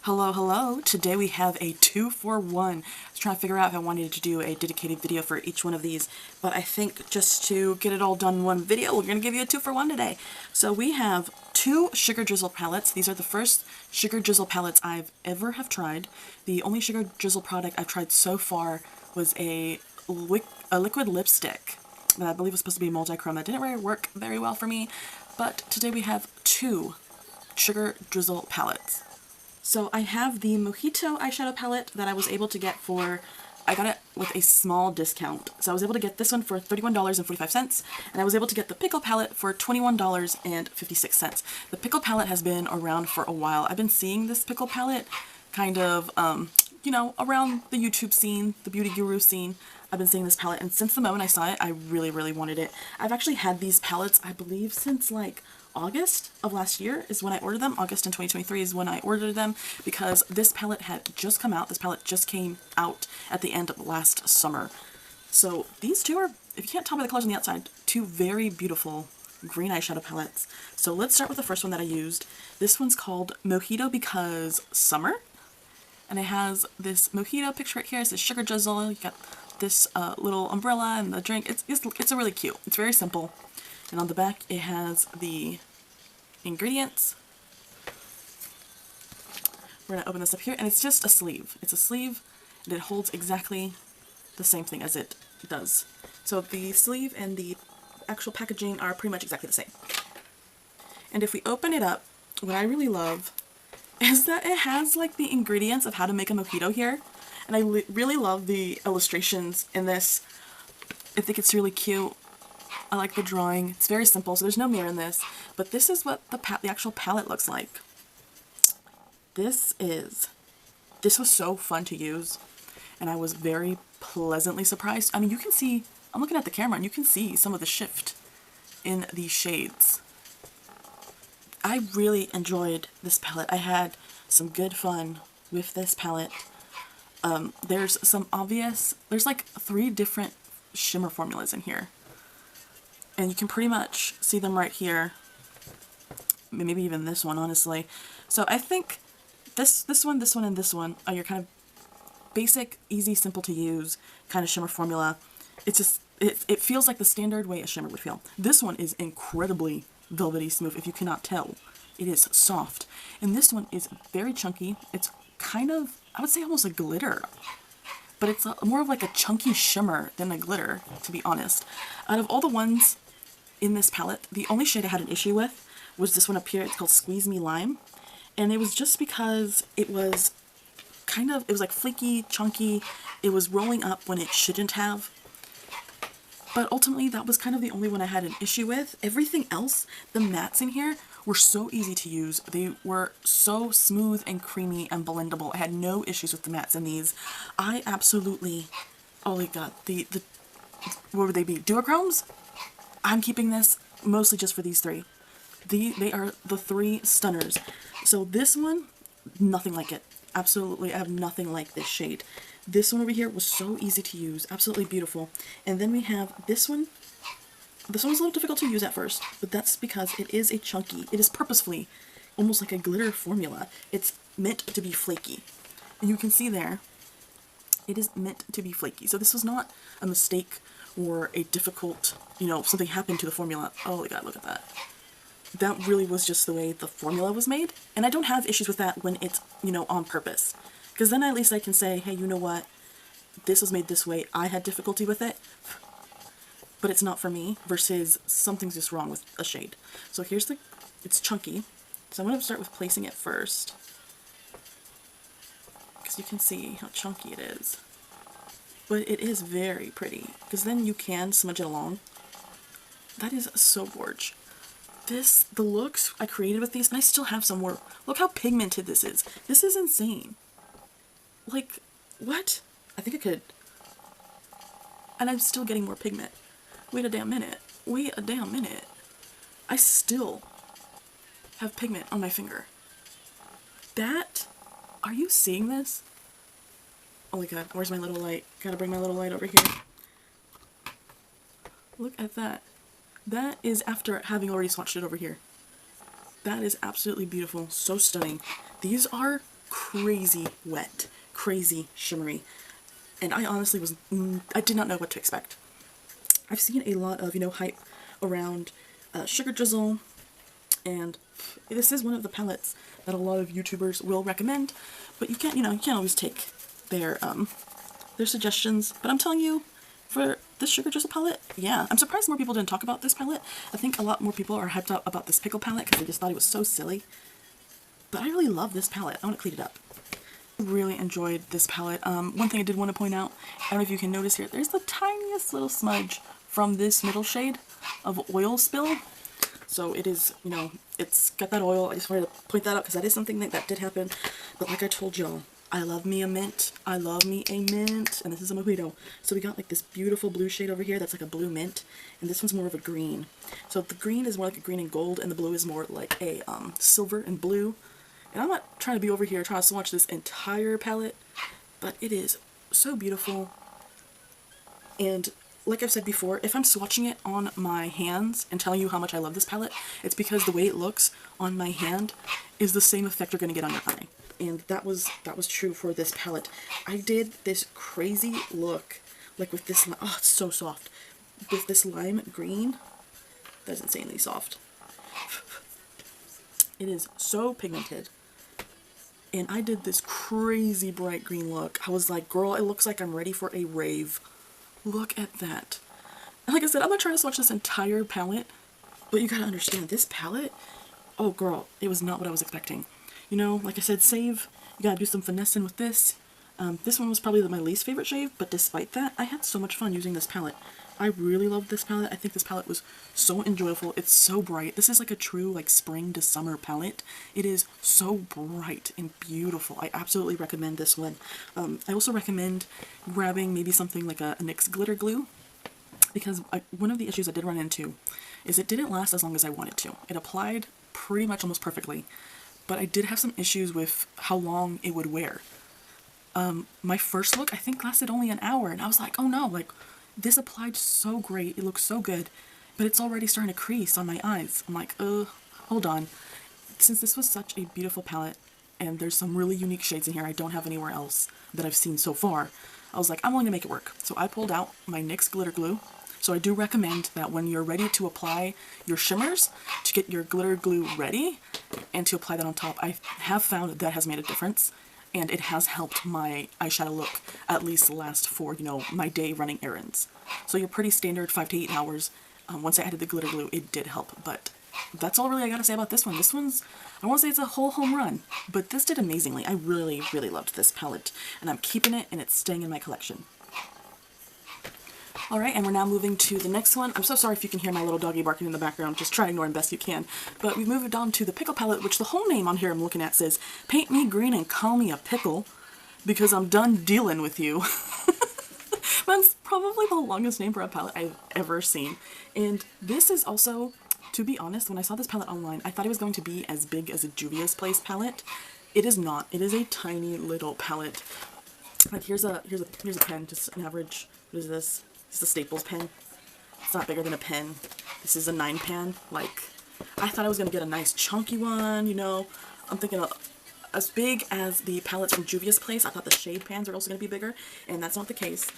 Hello, hello. Today we have a 2-for-1. I was trying to figure out if I wanted to do a dedicated video for each one of these, but I think just to get it all done in one video, we're going to give you a 2-for-1 today. So we have 2 Sugar Drizzle palettes. These are the first Sugar Drizzle palettes I've ever have tried. The only Sugar Drizzle product I've tried so far was a liquid lipstick that I believe was supposed to be multi-chrome. That didn't really work very well for me, but today we have 2 Sugar Drizzle palettes. So I have the Mojito eyeshadow palette that I was able to get for, I got it with a small discount. So I was able to get this one for $31.45, and I was able to get the Pickle palette for $21.56. The Pickle palette has been around for a while. I've been seeing this Pickle palette kind of, you know, around the YouTube scene, the beauty guru scene. I've been seeing this palette, and since the moment I saw it, I really, really wanted it. I've actually had these palettes, I believe, since like August of last year is when I ordered them. August in 2023 is when I ordered them because this palette had just come out. This palette just came out at the end of last summer. So these two are, if you can't tell by the colors on the outside, 2 very beautiful green eyeshadow palettes. So let's start with the first one that I used. This one's called Mojito because summer. And it has this Mojito picture right here. It's this Sugar Drizzle. You got this little umbrella and the drink. It's really cute. It's very simple. And on the back it has the ingredients. We're going to open this up here, and it's just a sleeve. It's a sleeve, and it holds exactly the same thing as it does. So the sleeve and the actual packaging are pretty much exactly the same. And if we open it up, what I really love is that it has like the ingredients of how to make a mojito here. And I really love the illustrations in this. I think it's really cute. I like the drawing. It's very simple, so there's no mirror in this. But this is what the actual palette looks like. This was so fun to use, and I was very pleasantly surprised. I mean, you can see, I'm looking at the camera, and you can see some of the shift in these shades. I really enjoyed this palette. I had some good fun with this palette. There's like 3 different shimmer formulas in here. And you can pretty much see them right here. Maybe even this one, honestly. So I think this one, and this one are your kind of basic, easy, simple to use kind of shimmer formula. It's just, it feels like the standard way a shimmer would feel. This one is incredibly velvety smooth, if you cannot tell. It is soft. And this one is very chunky. It's kind of, I would say almost a glitter. But it's more of like a chunky shimmer than a glitter, to be honest. Out of all the ones in this palette, the only shade I had an issue with was this one up here. It's called Squeeze Me Lime. And it was just because it was kind of, it was like flaky, chunky. It was rolling up when it shouldn't have. But ultimately, that was kind of the only one I had an issue with. Everything else, the mattes in here, were so easy to use. They were so smooth and creamy and blendable. I had no issues with the mattes in these. I absolutely, oh my god, what would they be? Duochromes? I'm keeping this mostly just for these 3. They are the 3 stunners. So this one, nothing like it. Absolutely, I have nothing like this shade. This one over here was so easy to use, absolutely beautiful. And then we have this one. This one was a little difficult to use at first, but that's because it is a chunky, it is purposefully almost like a glitter formula. It's meant to be flaky. And you can see there, it is meant to be flaky. So this was not a mistake or a difficult, you know, something happened to the formula. Oh my god, look at that. That really was just the way the formula was made. And I don't have issues with that when it's, you know, on purpose. Because then at least I can say, hey, you know what? This was made this way. I had difficulty with it, but it's not for me, versus something's just wrong with a shade. So here's it's chunky. So I'm going to start with placing it first, because you can see how chunky it is. But it is very pretty, because then you can smudge it along. That is so gorge. The looks I created with these, and I still have some more. Look how pigmented this is. This is insane. Like, what? I think I could. And I'm still getting more pigment. Wait a damn minute. Wait a damn minute. I still have pigment on my finger. Are you seeing this? Oh my god, where's my little light? Gotta bring my little light over here. Look at that. That is after having already swatched it over here. That is absolutely beautiful. So stunning. These are crazy wet, crazy shimmery. And I honestly I did not know what to expect. I've seen a lot of, hype around Sugar Drizzle, and this is one of the palettes that a lot of YouTubers will recommend, but you can't always take their suggestions. But I'm telling you, for this Sugar Drizzle palette, yeah, I'm surprised more people didn't talk about this palette. I think a lot more people are hyped up about this Pickle palette because they just thought it was so silly. But I really love this palette. I want to clean it up. I really enjoyed this palette. One thing I did want to point out, I don't know if you can notice here, there's the tiniest little smudge from this middle shade of oil spill. So it is, it's got that oil. I just wanted to point that out because that is something that did happen. But like I told y'all, I love me a mint. I love me a mint. And this is a Mojito. So we got like this beautiful blue shade over here that's like a blue mint. And this one's more of a green. So the green is more like a green and gold, and the blue is more like a silver and blue. And I'm not trying to be over here trying to swatch this entire palette, but it is so beautiful. And like I've said before, if I'm swatching it on my hands and telling you how much I love this palette, it's because the way it looks on my hand is the same effect you're going to get on your eye. And that was true for this palette. I did this crazy look, like with this, oh, it's so soft. With this lime green, that's insanely soft. It is so pigmented. And I did this crazy bright green look. I was like, girl, it looks like I'm ready for a rave. Look at that. And like I said, I'm not trying to swatch this entire palette, but you gotta understand, this palette, oh girl, it was not what I was expecting. Like I said, save, you gotta do some finessing with this. This one was probably my least favorite shade, but despite that, I had so much fun using this palette. I really loved this palette. I think this palette was so enjoyable. It's so bright. This is like a true spring to summer palette. It is so bright and beautiful. I absolutely recommend this one. I also recommend grabbing maybe something like a NYX Glitter Glue, because one of the issues I did run into is it didn't last as long as I wanted to. It applied pretty much almost perfectly, but I did have some issues with how long it would wear. My first look, I think, lasted only an hour, and I was like, oh no, this applied so great, it looks so good, but it's already starting to crease on my eyes. I'm like, hold on. Since this was such a beautiful palette, and there's some really unique shades in here I don't have anywhere else that I've seen so far, I was like, I'm willing to make it work. So I pulled out my NYX Glitter Glue. So I do recommend that when you're ready to apply your shimmers, to get your glitter glue ready, and to apply that on top. I have found that has made a difference. And it has helped my eyeshadow look at least last for, my day running errands. So your pretty standard 5 to 8 hours. Once I added the glitter glue, it did help. But that's all really I gotta say about this one. This one's, I won't say it's a whole home run, but this did amazingly. I really, really loved this palette. And I'm keeping it, and it's staying in my collection. Alright, and we're now moving to the next one. I'm so sorry if you can hear my little doggy barking in the background. Just try to ignore him best you can. But we've moved on to the Pickle palette, which the whole name on here I'm looking at says, "Paint me green and call me a pickle, because I'm done dealing with you." That's probably the longest name for a palette I've ever seen. And this is also, to be honest, when I saw this palette online, I thought it was going to be as big as a Juvia's Place palette. It is not. It is a tiny little palette. Like here's a pen, just an average, what is this? It's a Staples pen. It's not bigger than a pen. This is a 9 pan. I thought I was going to get a nice chunky one, I'm thinking as big as the palettes from Juvia's Place. I thought the shade pans are also going to be bigger, and that's not the case.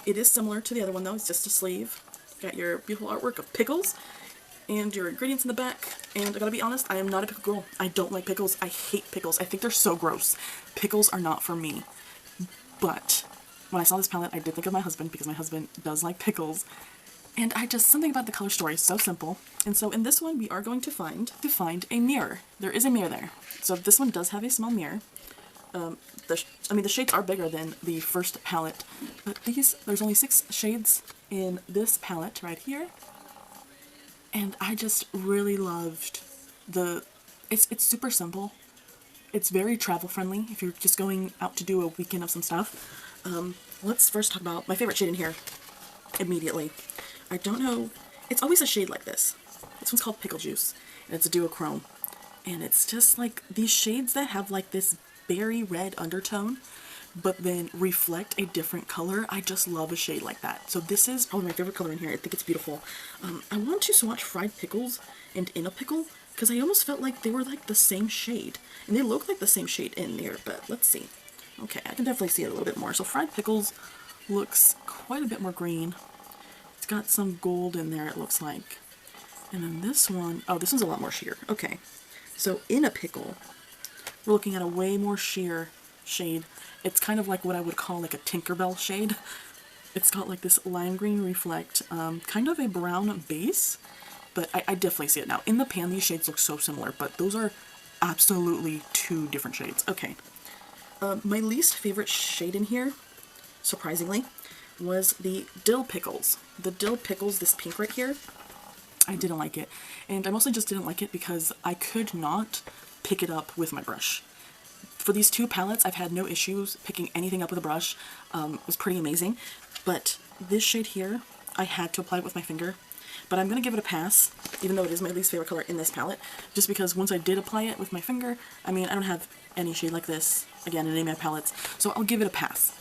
It is similar to the other one, though. It's just a sleeve. Got your beautiful artwork of pickles, and your ingredients in the back. And I gotta be honest, I am not a pickle girl. I don't like pickles. I hate pickles. I think they're so gross. Pickles are not for me. But when I saw this palette, I did think of my husband, because my husband does like pickles. And something about the color story is so simple. And so in this one, we are going to find a mirror. There is a mirror there. So this one does have a small mirror. The shades are bigger than the first palette, but there's only 6 shades in this palette right here. And I just really loved it's super simple. It's very travel friendly if you're just going out to do a weekend of some stuff. Let's first talk about my favorite shade in here immediately. I don't know, it's always a shade like this. This one's called Pickle Juice, and it's a duochrome. And it's just like these shades that have this berry red undertone, but then reflect a different color. I just love a shade like that. So this is probably my favorite color in here. I think it's beautiful. I want to swatch fried pickles and in a pickle, because I almost felt like they were like the same shade. And they look like the same shade in there, but let's see. Okay, I can definitely see it a little bit more. So Fried Pickles looks quite a bit more green. It's got some gold in there, it looks like. And then this one, oh, this one's a lot more sheer. Okay, so in a pickle, we're looking at a way more sheer shade. It's kind of like what I would call like a Tinkerbell shade. It's got like this lime green reflect, kind of a brown base, but I definitely see it now. In the pan, these shades look so similar, but those are absolutely two different shades. Okay, my least favorite shade in here, surprisingly, was the Dill Pickles. The Dill Pickles, this pink right here, I didn't like it. And I mostly just didn't like it because I could not pick it up with my brush. For these two palettes, I've had no issues picking anything up with a brush. It was pretty amazing. But this shade here, I had to apply it with my finger. But I'm going to give it a pass, even though it is my least favorite color in this palette, just because once I did apply it with my finger, I mean, I don't have any shade like this, again, in any of my palettes, so I'll give it a pass.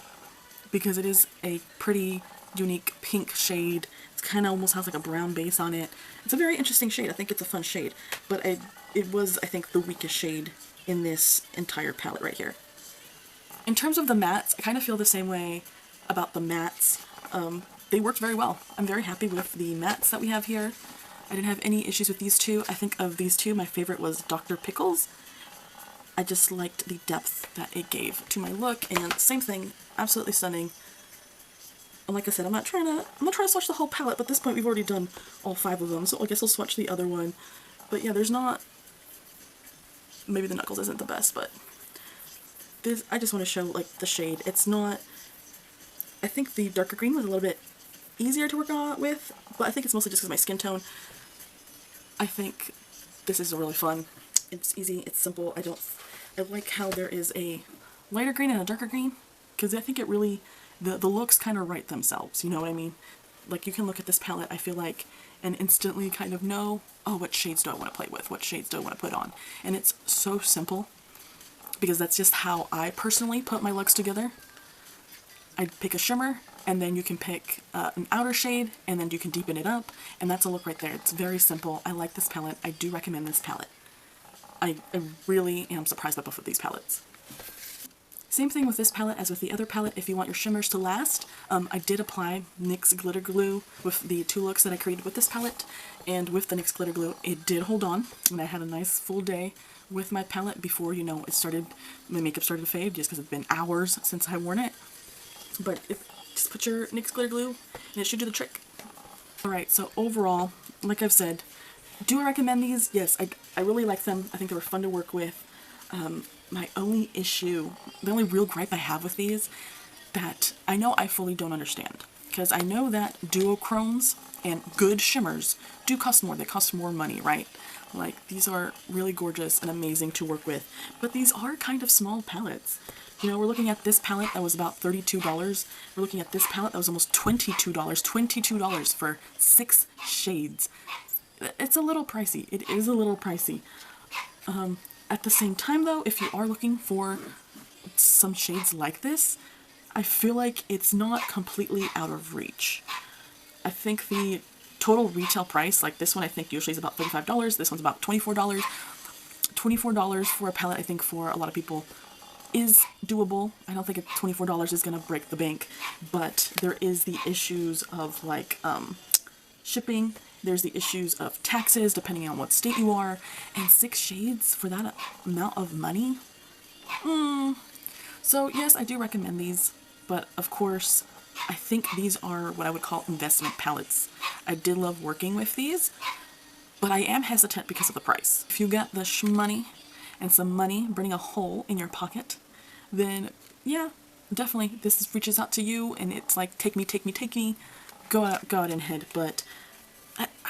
Because it is a pretty unique pink shade. It kind of almost has like a brown base on it. It's a very interesting shade. I think it's a fun shade. But it was, I think, the weakest shade in this entire palette right here. In terms of the mattes, I kind of feel the same way about the mattes. They worked very well. I'm very happy with the mattes that we have here. I didn't have any issues with these two. I think of these two, my favorite was Dr. Pickles. I just liked the depth that it gave to my look, and same thing, absolutely stunning. And like I said, I'm not trying to swatch the whole palette, but at this point we've already done all 5 of them, so I guess I'll swatch the other one. But yeah, there's not, maybe the Knuckles isn't the best, but this, I just want to show like the shade. It's not, I think the darker green was a little bit easier to work on with, but I think it's mostly just because of my skin tone. I think this is really fun. It's easy, it's simple. I like how there is a lighter green and a darker green, because I think it really, the looks kind of write themselves, you know what I mean? Like, you can look at this palette, I feel like, and instantly kind of know, oh, what shades do I want to play with? What shades do I want to put on? And it's so simple, because that's just how I personally put my looks together. I'd pick a shimmer, and then you can pick an outer shade, and then you can deepen it up, and that's a look right there. It's very simple. I like this palette. I do recommend this palette. I really am surprised by both of these palettes. Same thing with this palette as with the other palette. If you want your shimmers to last, I did apply NYX Glitter Glue with the 2 looks that I created with this palette, and with the NYX Glitter Glue, it did hold on, and I had a nice full day with my palette before, you know, my makeup started to fade, just because it's been hours since I've worn it. But just put your NYX Glitter Glue, and it should do the trick. Alright, so overall, like I've said, do I recommend these? Yes, I really like them. I think they were fun to work with. My only issue, the only real gripe I have with these, that I know I fully don't understand. Because I know that duochromes and good shimmers do cost more. They cost more money, right? Like, these are really gorgeous and amazing to work with. But these are kind of small palettes. You know, we're looking at this palette that was about $32. We're looking at this palette that was almost $22. $22 for 6 shades. It's a little pricey. It is a little pricey. At the same time, though, if you are looking for some shades like this, I feel like it's not completely out of reach. I think the total retail price, like this one I think usually is about $35. This one's about $24. $24 for a palette, I think for a lot of people is doable. I don't think $24 is going to break the bank, but there is the issues of like shipping. There's the issues of taxes depending on what state you are, and 6 shades for that amount of money? So yes, I do recommend these, but of course I think these are what I would call investment palettes. I did love working with these, but I am hesitant because of the price. If you got the shmoney and some money burning a hole in your pocket, then yeah, definitely this reaches out to you and it's like, take me, take me, take me, go out and head. But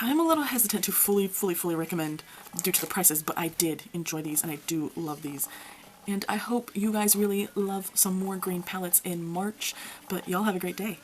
I'm a little hesitant to fully recommend due to the prices, but I did enjoy these and I do love these. And I hope you guys really love some more green palettes in March, but y'all have a great day.